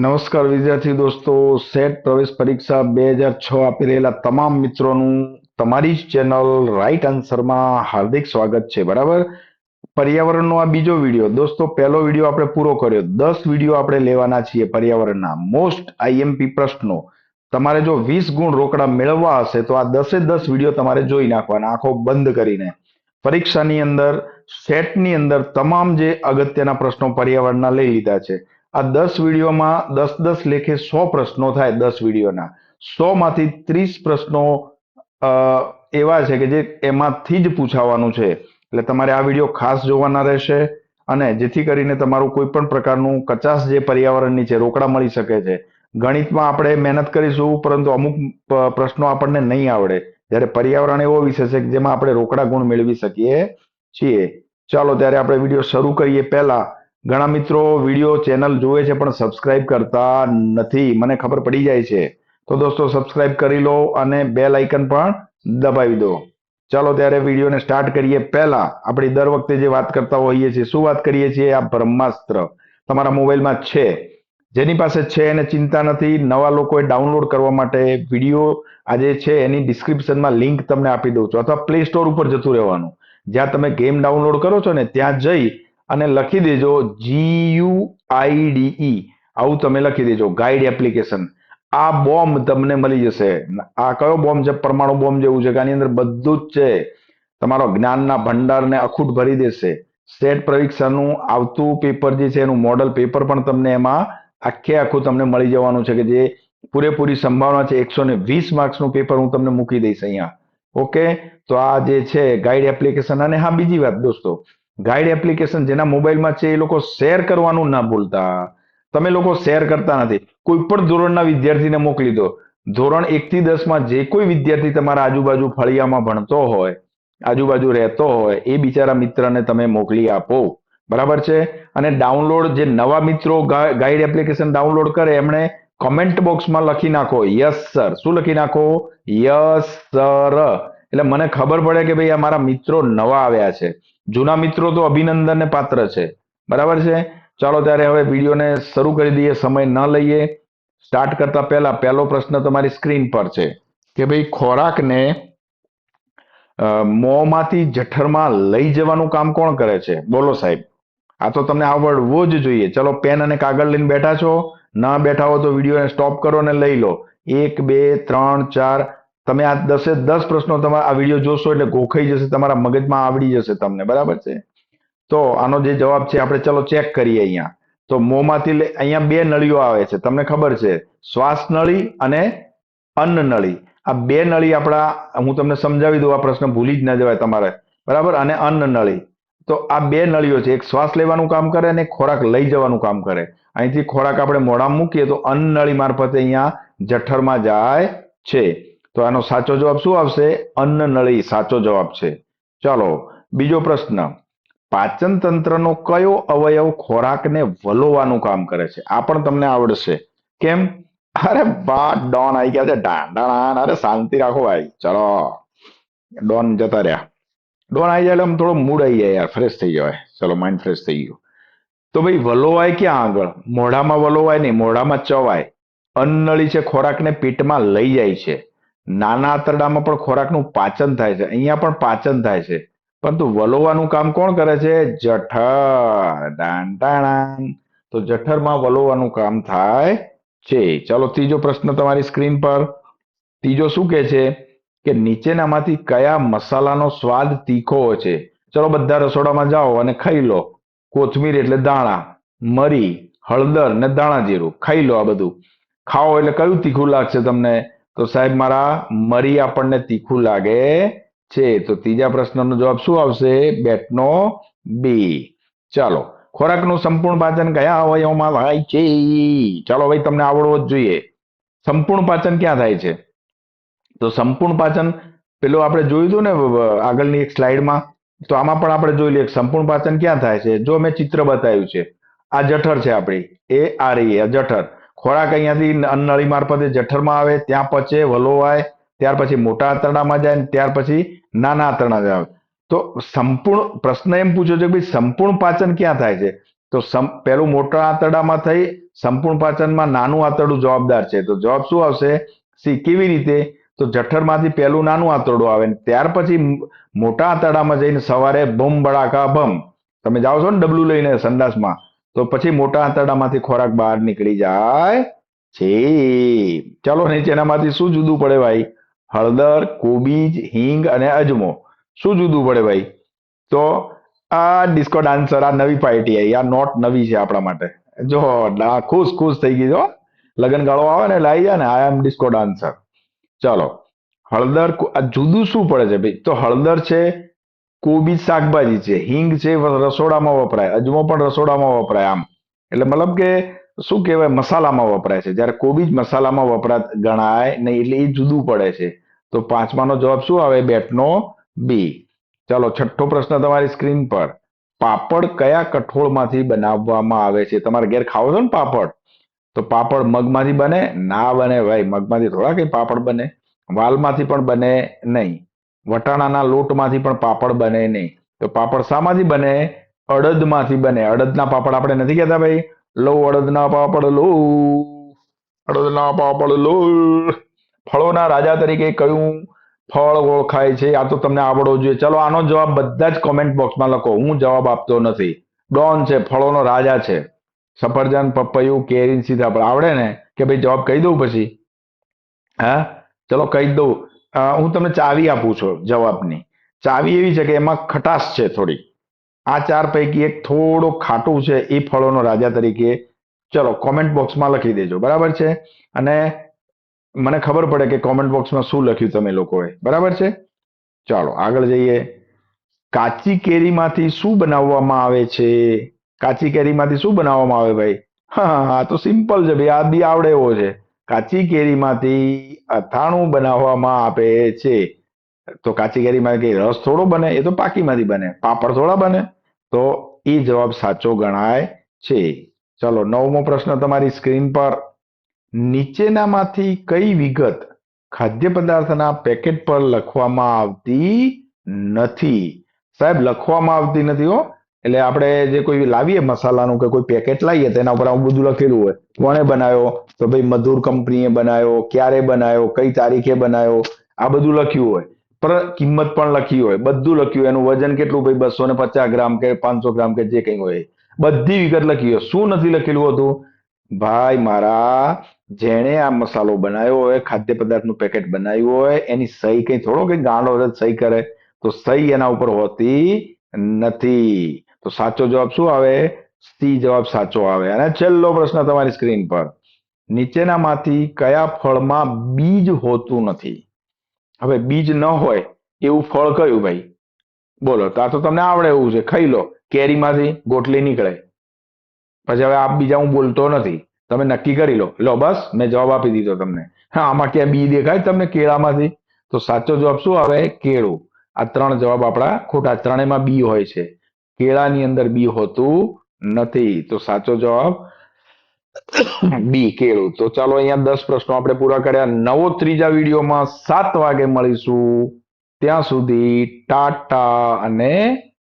નમસ્કાર વિદ્યાર્થી દોસ્તો, સેટ પ્રવેશ પરીક્ષા 2006 આપી રહેલા તમામ મિત્રોનું તમારી જ ચેનલ રાઈટ આન્સરમાં હાર્દિક સ્વાગત છે. બરાબર. પર્યાવરણનો આ બીજો વિડીયો. દોસ્તો, પહેલો વિડીયો આપણે પૂરો કર્યો. 10 વિડીયો આપણે લેવાના છીએ પર્યાવરણના મોસ્ટ આઈએમપી પ્રશ્નો. તમારે જો 20 ગુણ રોકડા મેળવવા હશે તો આ 10 વિડીયો તમારે જોઈ નાખવાના, આંખો બંધ કરીને. પરીક્ષાની અંદર, સેટની અંદર તમામ જે અગત્યના પ્રશ્નો પર્યાવરણના લઈ લીધા છે. આ 10 વિડીયોમાં 10 લેખે 100 પ્રશ્નો થાય. 10 વિડીયોના 100 માંથી 30 પ્રશ્નો એવા છે કે જે એમાંથી જ પૂછાવાનું છે. એટલે તમારે આ વિડીયો ખાસ જોવાના રહેશે, અને જેથી કરીને તમારું કોઈ પણ પ્રકારનું કચાશ જે પર્યાવરણની છે રોકડા મળી શકે છે. ગણિતમાં આપણે મહેનત કરીશું, પરંતુ અમુક પ્રશ્નો આપણને નહીં આવડે, જ્યારે પર્યાવરણ એવો વિષય છે કે જેમાં આપણે રોકડા ગુણ મેળવી શકીએ છીએ. ચાલો ત્યારે આપણે વિડીયો શરૂ કરીએ. પહેલા ઘણા મિત્રો વિડીયો ચેનલ જોવે છે પણ સબસ્ક્રાઇબ કરતા નથી, મને ખબર પડી જાય છે. તો દોસ્તો, સબસ્ક્રાઇબ કરી લો અને બેલ આઇકન પણ દબાવી દો. ચાલો ત્યારે વિડીયોને સ્ટાર્ટ કરીએ. પહેલા આપણે દર વખતે જે વાત કરતા હોઈએ છીએ, શું વાત કરીએ છીએ? આ બ્રહ્માસ્ત્ર તમારા મોબાઈલમાં છે. જેની પાસે છે એને ચિંતા નથી. નવા લોકોએ ડાઉનલોડ કરવા માટે વિડીયો આજે છે એની ડિસ્ક્રિપ્શનમાં લિંક તમને આપી દઉં છું, અથવા પ્લે સ્ટોર ઉપર જતું રહેવાનું. જ્યાં તમે ગેમ ડાઉનલોડ કરો છો ને ત્યાં જઈ અને લખી દેજો GUIDE, આવું તમે લખી દેજો, ગાઈડ એપ્લિકેશન. આ બોમ્બ તમને મળી જશે. આ કયો બોમ્બ છે? પરમાણુ બોમ્બ જેવું છે કે આની અંદર બધું જ છે. તમારો જ્ઞાનના ભંડારને અખૂટ ભરી દેશે. સેટ પરીક્ષાનું આવતું પેપર જે છે એનું મોડલ પેપર પણ તમને એમાં આખે આખું તમને મળી જવાનું છે, કે જે પૂરેપૂરી સંભાવના છે 120 માર્ક્સનું પેપર હું તમને મૂકી દઈશ અહીંયા. ઓકે, તો આ જે છે ગાઈડ એપ્લિકેશન. અને હા, બીજી વાત દોસ્તો, ગાઈડ એપ્લિકેશન જેના મોબાઈલમાં છે એ લોકો શેર કરવાનું ના ભૂલતા. તમે લોકો શેર કરતા નથી. કોઈ પણ ધોરણના વિદ્યાર્થીને મોકલી દો. ધોરણ 1 થી 10 માં જે કોઈ વિદ્યાર્થી તમારા આજુબાજુ ફળિયામાં ભણતો હોય, આજુબાજુ રહેતો હોય, એ બિચારા મિત્રને તમે મોકલી આપો. બરાબર છે. અને ડાઉનલોડ જે નવા મિત્રો ગાઈડ એપ્લિકેશન ડાઉનલોડ કરે એમણે કમેન્ટ બોક્સમાં લખી નાખો યસ સર. શું લખી નાખો? Yes sir. એટલે મને ખબર પડે કે ભાઈ આ મારા મિત્રો નવા આવ્યા છે. જૂના મિત્રો તો અભિનંદનને પાત્ર છે. બરાબર છે. ચાલો ત્યારે હવે વિડીયોને શરૂ કરી દઈએ, સમય ન લઈએ. સ્ટાર્ટ કરતા પહેલા પહેલો પ્રશ્ન તમારી સ્ક્રીન પર છે કે ભાઈ ખોરાકને મોંમાંથી જઠરમાં લઈ જવાનું કામ કોણ કરે છે? બોલો સાહેબ. આ તો તમને આવડવું જ જોઈએ. ચલો, પેન અને કાગળ લઈને બેઠા છો? ના બેઠા હો તો વિડીયોને સ્ટોપ કરો અને લઈ લો. 1 2 3 4. તમે આ 10 પ્રશ્નો તમારા આ વિડીયો જોશો એટલે ગોખાઈ જશે, તમારા મગજમાં આવડી જશે તમને. બરાબર છે. તો આનો જે જવાબ છે આપણે ચલો ચેક કરીએ. અહીંયા તો મોંમાંથી અહીંયા 2 નળીઓ આવે છે, તમને ખબર છે, શ્વાસ નળી અને અન્ન નળી. આ 2 નળી આપણા, હું તમને સમજાવી દઉં, આ પ્રશ્ન ભૂલી જ ના જવાય તમારે. બરાબર. અને અન્ન નળી. તો આ 2 નળીઓ છે, એક શ્વાસ લેવાનું કામ કરે અને ખોરાક લઈ જવાનું કામ કરે. અહીંથી ખોરાક આપણે મોઢામાં મૂકીએ તો અન્ન નળી મારફતે અહીંયા જઠરમાં જાય છે. તો આનો સાચો જવાબ શું આવશે? અન્ન નળી સાચો જવાબ છે. ચાલો બીજો પ્રશ્ન. પાચન તંત્રનો કયો અવયવ ખોરાકને વલોવાનું કામ કરે છે? આ પણ તમને આવડશે. કેમ? અરે બા, ડોન આવી ગયા છે. ડાંડાણ. અરે શાંતિ રાખો ભાઈ. ચલો, ડોન જતા રહ્યા. ડોન આવી જાય એટલે આમ થોડો મૂડ આવી જાય યાર, ફ્રેશ થઈ જવાય. ચલો, માઇન્ડ ફ્રેશ થઈ ગયું. તો ભાઈ વલોવાય ક્યાં આગળ? મોઢામાં વલોવાય નહીં, મોઢામાં ચવાય. અન્નનળી છે, ખોરાકને પેટમાં લઈ જાય છે. નાના આંતરડામાં પણ ખોરાકનું પાચન થાય છે, અહીંયા પણ પાચન થાય છે. પરંતુ વલોવાનું કામ કોણ કરે છે? જઠર. ડાંટાણાન. તો જઠરમાં વલોવાનું કામ થાય છે. ચાલો ત્રીજો પ્રશ્ન તમારી સ્ક્રીન પર. ત્રીજો શું કહે છે કે નીચેનામાંથી કયા મસાલાનો સ્વાદ તીખો હોય છે? ચલો બધા રસોડામાં જાઓ અને ખાઈ લો. કોથમીર એટલે દાણા, મરી, હળદર ને દાણા જીરું. ખાઈ લો. આ બધું ખાઓ એટલે કયું તીખું લાગશે તમને? તો સાહેબ મારા, મરી આપણને તીખું લાગે છે. તો ત્રીજા પ્રશ્નનો જવાબ શું આવશે? બેટનો બી. ચાલો, ખોરાકનું સંપૂર્ણ પાચન કયા અવયવમાં થાય છે? ચાલો ભાઈ, તમને આવડવો જ જોઈએ. સંપૂર્ણ પાચન ક્યાં થાય છે? તો સંપૂર્ણ પાચન પેલું આપણે જોયું હતું ને આગળની એક સ્લાઇડમાં. તો આમાં પણ આપણે જોઈ લઈએ સંપૂર્ણ પાચન ક્યાં થાય છે. જો મેં ચિત્ર બતાવ્યું છે, આ જઠર છે આપણી, એ આ રહી આ જઠર. ખોરાક અહીંયાથી અન્નનળી મારફતે જઠરમાં આવે, ત્યાં પચે, વલોવાય, ત્યાર પછી મોટા આંતરડામાં જાય, ત્યાર પછી નાના આંતરડા જાય. તો સંપૂર્ણ પ્રશ્ન એમ પૂછ્યો છે કે ભાઈ સંપૂર્ણ પાચન ક્યાં થાય છે? તો પેલું મોટા આંતરડામાં થઈ સંપૂર્ણ પાચનમાં નાનું આંતરડું જવાબદાર છે. તો જવાબ શું આવશે? સી. કેવી રીતે? તો જઠરમાંથી પહેલું નાનું આંતરડું આવે ત્યાર પછી મોટા આંતરડામાં જઈને સવારે બમ બડાકા બમ તમે જાઓ છો ને ડબલું લઈને સંડાસમાં, તો પછી મોટા આંતરડામાંથી ખોરાક બહાર નીકળી જાય છે. ચાલો નીચેનામાંથી શું જુદું પડે ભાઈ? હળદર, કોબીજ, હિંગ અને અજમો. શું જુદું પડે ભાઈ? તો આ ડિસ્કોડ આન્સર, આ નવી પાર્ટી આવી, આ નોટ નવી છે આપણા માટે. જો ખુશ ખુશ થઈ ગઈ જો, લગન ગાળો આવે ને લાવી જાય ને, આઈ એમ ડિસ્કોડ આન્સર. ચાલો હળદર, આ જુદું શું પડે છે ભાઈ? તો હળદર છે કોબીજ શાકભાજી છે, હિંગ છે રસોડામાં વપરાય, અજમો પણ રસોડામાં વપરાય. આમ એટલે મતલબ કે શું કહેવાય, મસાલામાં વપરાય છે, જ્યારે કોબીજ મસાલામાં વપરાય ગણાય નહીં, એટલે એ જુદું પડે છે. તો પાંચમાનો જવાબ શું આવે? બેટનો બી. ચાલો છઠ્ઠો પ્રશ્ન તમારી સ્ક્રીન પર. પાપડ કયા કઠોળમાંથી બનાવવામાં આવે છે? તમારે ઘેર ખાવો છો ને પાપડ? તો પાપડ મગમાંથી બને? ના બને ભાઈ, મગમાંથી થોડા કઈ પાપડ બને. વાલમાંથી પણ બને નહીં. વટાણાના લોટમાંથી પણ પાપડ બને નહીં. તો પાપડ શામાંથી બને? અડદમાંથી બને. અડદના પાપડ આપણે નથી કહેતા ભાઈ, લો અડદના પાપડ લો, અડદના પાપડ લો. ફળોના રાજા તરીકે કયું ફળ ઓળખાય છે? આ તો તમને આવડવો જોઈએ. ચલો આનો જવાબ બધા જ કોમેન્ટ બોક્સમાં લખો, હું જવાબ આપતો નથી. ડોન છે, ફળોનો રાજા છે. સફરજન, પપૈયું, કેરી, સીતાફળ. આવડે ને કે ભાઈ જવાબ કહી દઉં પછી? હા ચલો કહી દઉં. હું તમને ચાવી આપું છું જવાબની. ચાવી એવી છે કે એમાં ખટાશ છે થોડી. આ ચાર પૈકી એક થોડો ખાટું છે, એ ફળોનો રાજા તરીકે ચલો કોમેન્ટ બોક્સમાં લખી દેજો, બરાબર છે? અને મને ખબર પડે કે કોમેન્ટ બોક્સમાં શું લખ્યું તમે લોકોએ, બરાબર છે? ચાલો આગળ જઈએ. કાચી કેરીમાંથી શું બનાવવામાં આવે છે? કાચી કેરીમાંથી શું બનાવવામાં આવે ભાઈ? હા આ તો સિમ્પલ છે ભાઈ, આ બી આવડે એવો છે. કાચી કેરીમાંથી અથાણું બનાવવામાં આવે છે. તો કાચી કેરીમાં કઈ રસ થોડો બને, એ તો પાકીમાંથી બને. પાપડ થોડા બને. તો એ જવાબ સાચો ગણાય છે. ચલો નવમો પ્રશ્ન તમારી સ્ક્રીન પર. નીચેનામાંથી કઈ વિગત ખાદ્ય પદાર્થના પેકેટ પર લખવામાં આવતી નથી? સાહેબ લખવામાં આવતી નથી હો. એટલે આપણે જે કોઈ લાવીએ મસાલાનું કે કોઈ પેકેટ લાવીએ તેના ઉપર આવું બધું લખેલું હોય. કોણે બનાવ્યો? તો ભાઈ મધુર કંપનીએ બનાવ્યો, ક્યારે બનાવ્યો, કઈ તારીખે બનાવ્યો, આ બધું લખ્યું હોય. પર કિંમત પણ લખી હોય, બધું લખ્યું, એનું વજન કેટલું ભાઈ 250 ગ્રામ કે 500 ગ્રામ કે જે કંઈ હોય, બધી વિગત લખી હોય. શું નથી લખેલું હતું ભાઈ મારા? જેણે આ મસાલો બનાવ્યો હોય, ખાદ્ય પદાર્થનું પેકેટ બનાવ્યું હોય, એની સહી કઈ થોડો કઈ ગાંડો સહી કરે? તો સહી એના ઉપર હોતી નથી. તો સાચો જવાબ શું આવે? સી જવાબ સાચો આવે. અને છેલ્લો પ્રશ્ન તમારી સ્ક્રીન પર. નીચેનામાંથી કયા ફળમાં બીજ હોતું નથી? હવે બીજ ન હોય એવું ફળ કયું ભાઈ? બોલો. તો આ તો તમને આવડે એવું છે, ખાઈ લો. કેરીમાંથી ગોટલી નીકળે. પછી હવે આ બીજા હું બોલતો નથી, તમે નક્કી કરી લો. લો બસ મેં જવાબ આપી દીધો તમને. હા આમાં ક્યાં બી દેખાય તમને કેળામાંથી? તો સાચો જવાબ શું આવે? કેળું. આ ત્રણ જવાબ આપણા ખોટા, ત્રણેયમાં બી હોય છે. કેળાની અંદર બી હોતું નથી. તો સાચો જવાબ બી કેળું. તો ચાલો અહીંયા 10 પ્રશ્નો આપણે પૂરા કર્યા. નવો ત્રીજા વિડીયોમાં 7 વાગે મળીશું. ત્યાં સુધી ટાટા અને